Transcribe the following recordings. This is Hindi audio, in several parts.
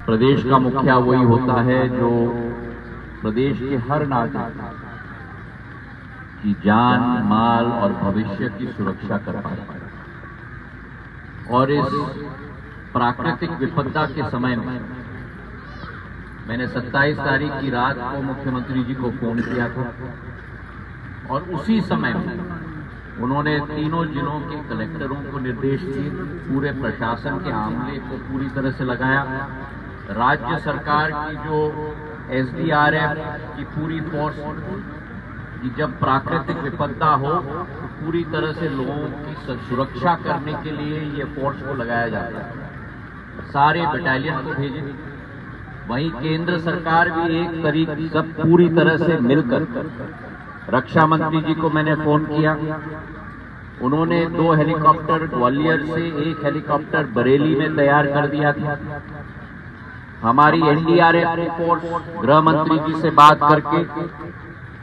प्रदेश का मुखिया वही होता है जो प्रदेश के हर नागरिक की जान, माल और भविष्य की सुरक्षा कर पाए। और इस प्राकृतिक विपदा के समय में मैंने 27 तारीख की रात को मुख्यमंत्री जी को फोन किया था और उसी समय में उन्होंने तीनों जिलों के कलेक्टरों को निर्देश दिए, पूरे प्रशासन के आमले को पूरी तरह से लगाया। राज्य सरकार की जो SDRF की पूरी फोर्स कि जब प्राकृतिक विपदा हो तो पूरी तरह से लोगों की सुरक्षा करने के लिए ये फोर्स को लगाया जाता है। सारे बटालियन को भेजे। वहीं केंद्र सरकार भी एक तरीके सब पूरी तरह से मिलकर, रक्षा मंत्री जी को मैंने फोन किया, उन्होंने 2 हेलीकॉप्टर ग्वालियर से, 1 हेलीकॉप्टर बरेली में तैयार कर दिया था। हमारी NDRF की फोर्स गृह मंत्री जी से बात करके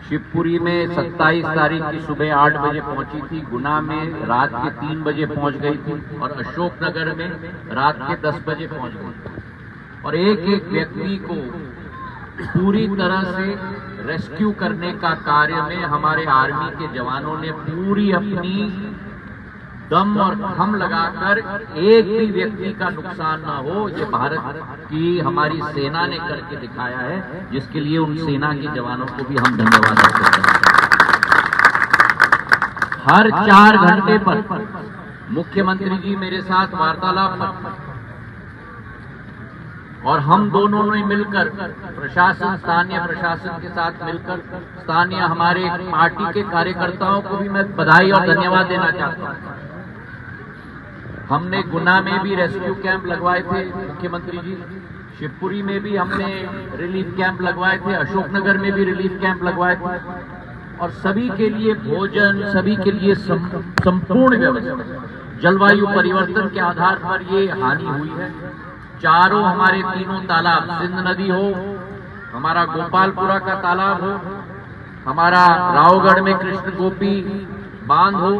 शिवपुरी में 27 तारीख की सुबह 8 बजे पहुंची थी, गुना में रात के 3 बजे पहुंच गई थी और अशोकनगर में रात के 10 बजे पहुंच गई। और एक एक व्यक्ति को पूरी तरह से रेस्क्यू करने का कार्य में हमारे आर्मी के जवानों ने पूरी अपनी दम और थम लगाकर एक भी व्यक्ति का नुकसान ना हो, ये भारत की हमारी सेना ने करके दिखाया है, जिसके लिए उन सेना के जवानों को भी हम धन्यवाद देते हैं। हर 4 घंटे पर मुख्यमंत्री जी मेरे साथ वार्तालाप करते और हम दोनों ने मिलकर प्रशासन, स्थानीय प्रशासन के साथ मिलकर स्थानीय हमारे पार्टी के कार्यकर्ताओं को भी मैं बधाई और धन्यवाद देना चाहता हूं। हमने गुना में भी रेस्क्यू कैंप लगवाए थे मुख्यमंत्री जी, शिवपुरी में भी हमने रिलीफ कैंप लगवाए थे, अशोकनगर में भी रिलीफ कैंप लगवाए थे और सभी के लिए भोजन, सभी के लिए संपूर्ण व्यवस्था। जलवायु परिवर्तन के आधार पर ये हानि हुई है। चारों हमारे तीनों तालाब, सिंध नदी हो, हमारा गोपालपुरा का तालाब हो, हमारा रावगढ़ में कृष्ण गोपी बांध हो,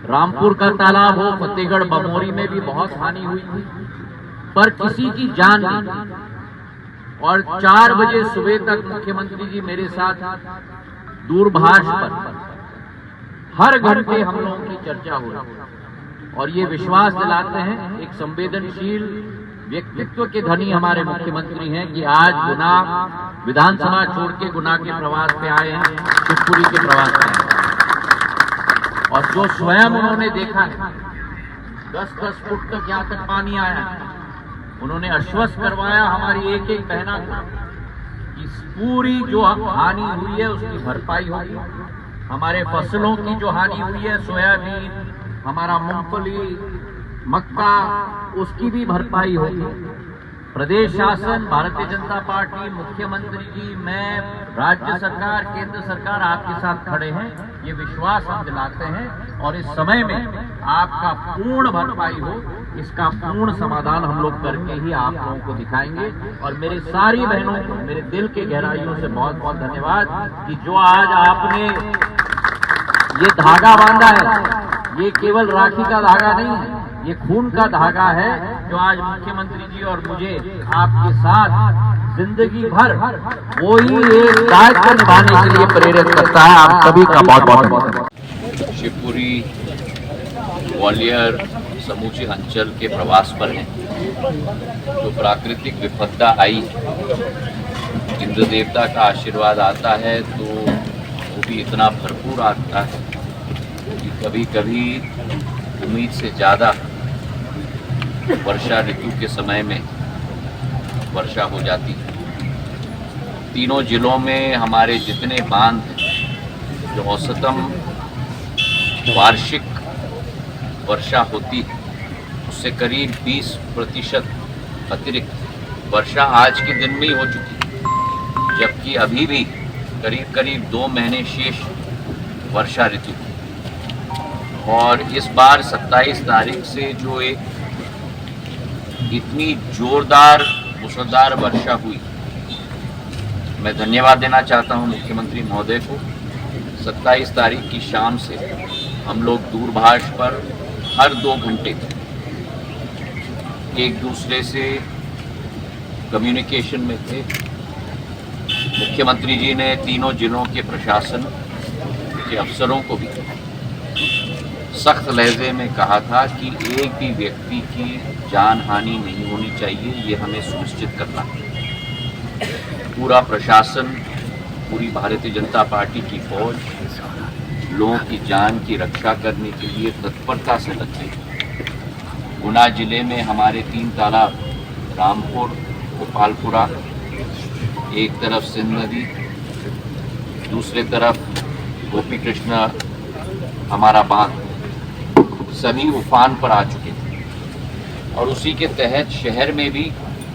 रामपुर का तालाब हो, फतेहगढ़ बमोरी में भी बहुत हानि हुई थी, पर किसी की जान नहीं। और 4 बजे सुबह तक मुख्यमंत्री जी मेरे साथ दूरभाष पर हर घंटे हम लोगों की चर्चा हो रही और ये विश्वास दिलाते हैं, एक संवेदनशील व्यक्तित्व के धनी हमारे मुख्यमंत्री हैं कि आज गुना विधानसभा छोड़ के गुना के प्रवास पे आए हैं, शिवपुरी के प्रवास पे आए हैं। और जो स्वयं उन्होंने देखा है, 10-10 फुट तक यहाँ तक पानी आया है, उन्होंने आश्वस्त करवाया हमारी एक एक बहना को कि पूरी जो हानि हुई है उसकी भरपाई होगी। हमारे फसलों की जो हानि हुई है, सोयाबीन, हमारा मूंगफली, मक्का, उसकी भी भरपाई होगी। प्रदेश शासन, भारतीय जनता पार्टी, मुख्यमंत्री जी, मैं, राज्य सरकार, केंद्र सरकार आपके साथ खड़े हैं, ये विश्वास हम दिलाते हैं और इस समय में आपका पूर्ण भरपाई हो, इसका पूर्ण समाधान हम लोग करके ही आप लोगों को दिखाएंगे। और मेरे सारी बहनों को मेरे दिल के गहराइयों से बहुत बहुत धन्यवाद कि जो आज आपने ये धागा बांधा है, ये केवल राखी का धागा नहीं है, ये खून का धागा है जो आज मुख्यमंत्री जी और मुझे आपके साथ जिंदगी भर वही एक दायित्व निभाने के लिए प्रेरित करता है। आप सभी का बहुत बहुत धन्यवाद। शिवपुरी, ग्वालियर, समूचे अंचल के प्रवास पर हैं। जो प्राकृतिक विपदा आई, इंद्र देवता का आशीर्वाद आता है तो वो भी इतना भरपूर आता है कि कभी कभी उम्मीद से ज़्यादा वर्षा ऋतु के समय में वर्षा हो जाती है। तीनों जिलों में हमारे जितने बांध हैं, जो औसतन वार्षिक वर्षा होती है, उससे करीब 20% अतिरिक्त वर्षा आज के दिन में ही हो चुकी है, जबकि अभी भी करीब करीब 2 महीने शेष वर्षा ऋतु। और इस बार 27 तारीख से जो एक इतनी जोरदार मूसलाधार वर्षा हुई, मैं धन्यवाद देना चाहता हूं मुख्यमंत्री महोदय को। 27 तारीख की शाम से हम लोग दूरभाष पर हर 2 घंटे एक दूसरे से कम्युनिकेशन में थे। मुख्यमंत्री जी ने तीनों जिलों के प्रशासन के अफसरों को भी सख्त लहजे में कहा था कि एक भी व्यक्ति की जान हानि नहीं होनी चाहिए, ये हमें सुनिश्चित करना है। पूरा प्रशासन, पूरी भारतीय जनता पार्टी की फौज लोगों की जान की रक्षा करने के लिए तत्परता से लगी। गुना जिले में हमारे 3 तालाब, रामपुर, गोपालपुरा, एक तरफ सिंध नदी, दूसरे तरफ गोपी कृष्णा हमारा बांध, सभी उफान पर आ चुके थे। और उसी के तहत शहर में भी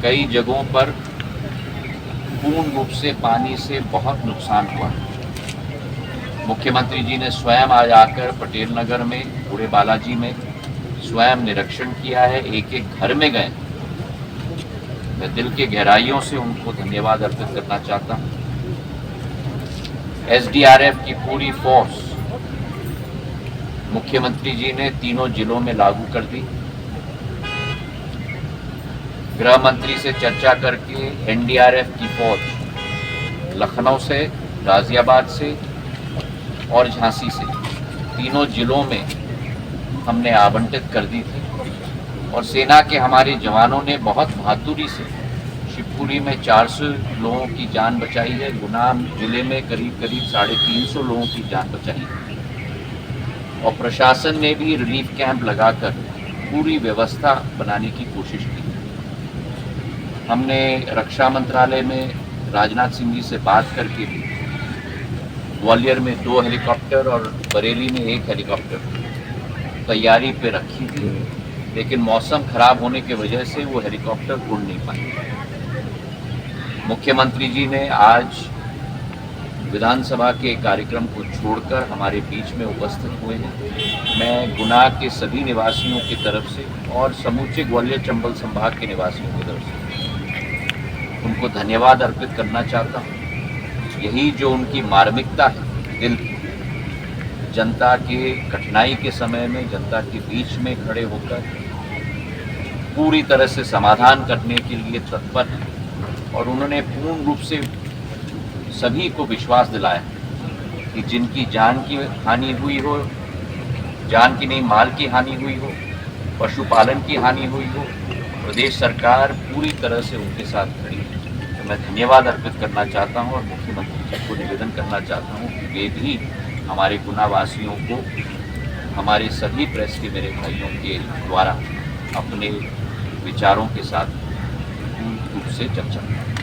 कई जगहों पर पूर्ण रूप से पानी से बहुत नुकसान हुआ। मुख्यमंत्री जी ने स्वयं आज आकर पटेल नगर में, बूढ़े बालाजी में स्वयं निरीक्षण किया है, एक एक घर में गए। मैं दिल के गहराइयों से उनको धन्यवाद अर्पित करना चाहता हूँ। एसडीआरएफ की पूरी फोर्स मुख्यमंत्री जी ने तीनों जिलों में लागू कर दी। गृह मंत्री से चर्चा करके एनडीआरएफ की फौज लखनऊ से, गाजियाबाद से और झांसी से तीनों जिलों में हमने आवंटित कर दी थी। और सेना के हमारे जवानों ने बहुत बहादुरी से शिवपुरी में 400 लोगों की जान बचाई है। गुना जिले में करीब 350 लोगों की जान बचाई है। और प्रशासन ने भी रिलीफ कैंप लगाकर पूरी व्यवस्था बनाने की कोशिश की। हमने रक्षा मंत्रालय में राजनाथ सिंह जी से बात करके भी ग्वालियर में 2 हेलीकॉप्टर और बरेली में 1 हेलीकॉप्टर तैयारी पे रखी थी, लेकिन मौसम खराब होने की वजह से वो हेलीकॉप्टर उड़ नहीं पाए। मुख्यमंत्री जी ने आज विधानसभा के कार्यक्रम को छोड़कर हमारे बीच में उपस्थित हुए हैं। मैं गुना के सभी निवासियों की तरफ से और समूचे ग्वालियर चंबल संभाग के निवासियों की तरफ से उनको धन्यवाद अर्पित करना चाहता हूँ। यही जो उनकी मार्मिकता है, दिल की, जनता के कठिनाई के समय में जनता के बीच में खड़े होकर पूरी तरह से समाधान करने के लिए तत्पर है। और उन्होंने पूर्ण रूप से सभी को विश्वास दिलाया कि जिनकी जान की हानि हुई हो, जान की नहीं माल की हानि हुई हो, पशुपालन की हानि हुई हो, प्रदेश सरकार पूरी तरह से उनके साथ खड़ी है। तो मैं धन्यवाद अर्पित करना चाहता हूं और मुख्यमंत्री जी को निवेदन करना चाहता हूं कि वे भी हमारे गुना वासियों को हमारे सभी प्रेस के मेरे भाइयों के द्वारा अपने विचारों के साथ पूर्ण रूप से चर्चा करें।